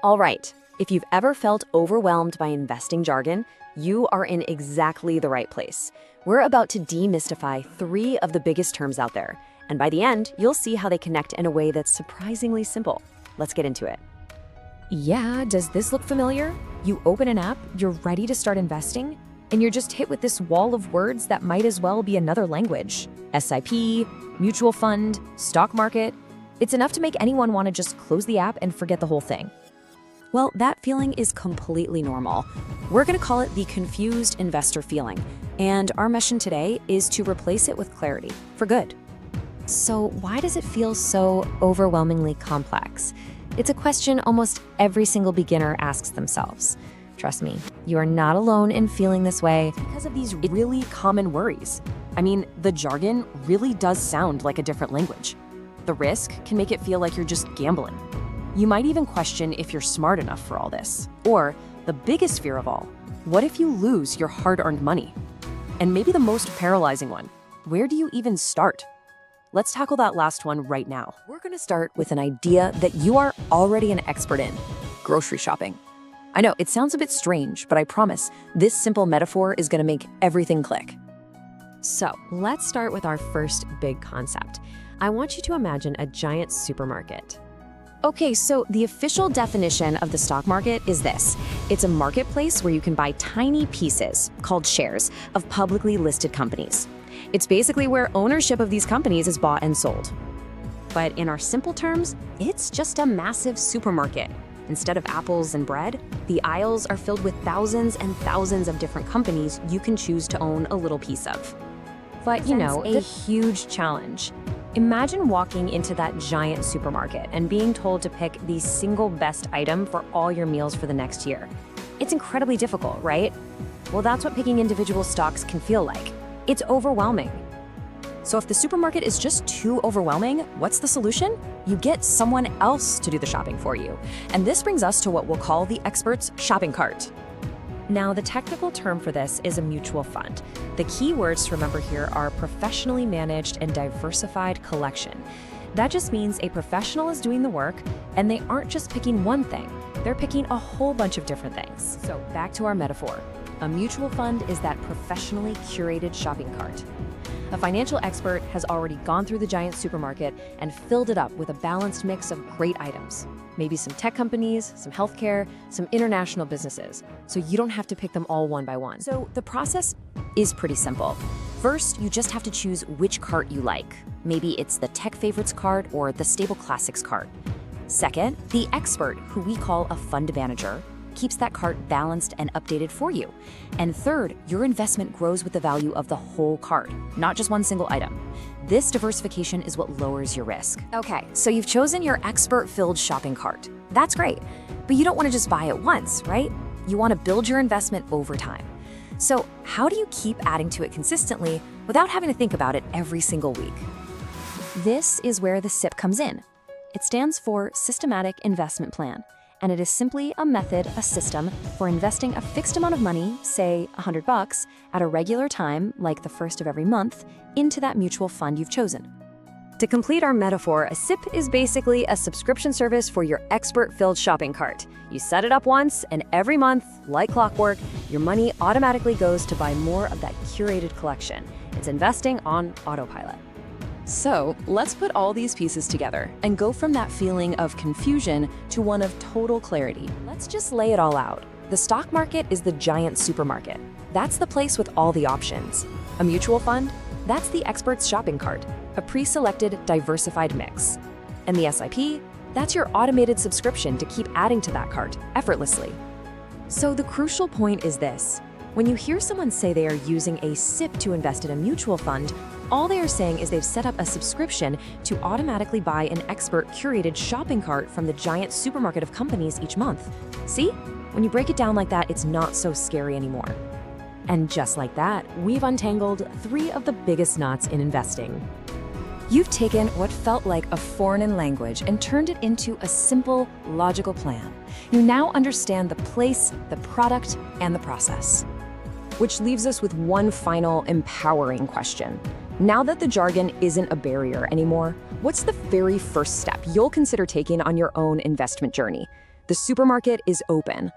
All right, if you've ever felt overwhelmed by investing jargon, you are in exactly the right place. We're about to demystify 3 of the biggest terms out there, and by the end, you'll see how they connect in a way that's surprisingly simple. Let's get into it. Yeah, does this look familiar? You open an app, you're ready to start investing, and you're just hit with this wall of words that might as well be another language. SIP, mutual fund, stock market. It's enough to make anyone want to just close the app and forget the whole thing. Well, that feeling is completely normal. We're going to call it the confused investor feeling, and our mission today is to replace it with clarity, for good. So why does it feel so overwhelmingly complex? It's a question almost every single beginner asks themselves. Trust me, you are not alone in feeling this way. Because of these really common worries. I mean, the jargon really does sound like a different language. The risk can make it feel like you're just gambling. You might even question if you're smart enough for all this. Or, the biggest fear of all, what if you lose your hard-earned money? And maybe the most paralyzing one, where do you even start? Let's tackle that last one right now. We're going to start with an idea that you are already an expert in: grocery shopping. I know, it sounds a bit strange, but I promise, this simple metaphor is going to make everything click. So let's start with our first big concept. I want you to imagine a giant supermarket. Okay, so the official definition of the stock market is this. It's a marketplace where you can buy tiny pieces, called shares, of publicly listed companies. It's basically where ownership of these companies is bought and sold. But in our simple terms, it's just a massive supermarket. Instead of apples and bread, the aisles are filled with thousands and thousands of different companies you can choose to own a little piece of. But you know, a huge challenge. Imagine walking into that giant supermarket and being told to pick the single best item for all your meals for the next year. It's incredibly difficult, right? Well, that's what picking individual stocks can feel like. It's overwhelming. So if the supermarket is just too overwhelming, what's the solution? You get someone else to do the shopping for you. And this brings us to what we'll call the expert's shopping cart. Now, the technical term for this is a mutual fund. The key words to remember here are professionally managed and diversified collection. That just means a professional is doing the work, and they aren't just picking one thing. They're picking a whole bunch of different things. So back to our metaphor. A mutual fund is that professionally curated shopping cart. A financial expert has already gone through the giant supermarket and filled it up with a balanced mix of great items. Maybe some tech companies, some healthcare, some international businesses, so you don't have to pick them all one by one. So the process is pretty simple. First, you just have to choose which cart you like. Maybe it's the tech favorites cart or the stable classics cart. Second, the expert, who we call a fund manager, keeps that cart balanced and updated for you. And third, your investment grows with the value of the whole cart, not just one single item. This diversification is what lowers your risk. Okay, so you've chosen your expert-filled shopping cart. That's great, but you don't want to just buy it once, right? You want to build your investment over time. So how do you keep adding to it consistently without having to think about it every single week? This is where the SIP comes in. It stands for Systematic Investment Plan, and it is simply a method, a system, for investing a fixed amount of money, say $100, at a regular time, like the first of every month, into that mutual fund you've chosen. To complete our metaphor, a SIP is basically a subscription service for your expert-filled shopping cart. You set it up once, and every month, like clockwork, your money automatically goes to buy more of that curated collection. It's investing on autopilot. So let's put all these pieces together and go from that feeling of confusion to one of total clarity. Let's just lay it all out. The stock market is the giant supermarket. That's the place with all the options. A mutual fund? That's the expert's shopping cart, a pre-selected, diversified mix. And the SIP? That's your automated subscription to keep adding to that cart effortlessly. So the crucial point is this. When you hear someone say they are using a SIP to invest in a mutual fund, all they are saying is they've set up a subscription to automatically buy an expert-curated shopping cart from the giant supermarket of companies each month. See? When you break it down like that, it's not so scary anymore. And just like that, we've untangled 3 of the biggest knots in investing. You've taken what felt like a foreign language and turned it into a simple, logical plan. You now understand the place, the product, and the process. Which leaves us with one final, empowering question. Now that the jargon isn't a barrier anymore, what's the very first step you'll consider taking on your own investment journey? The supermarket is open.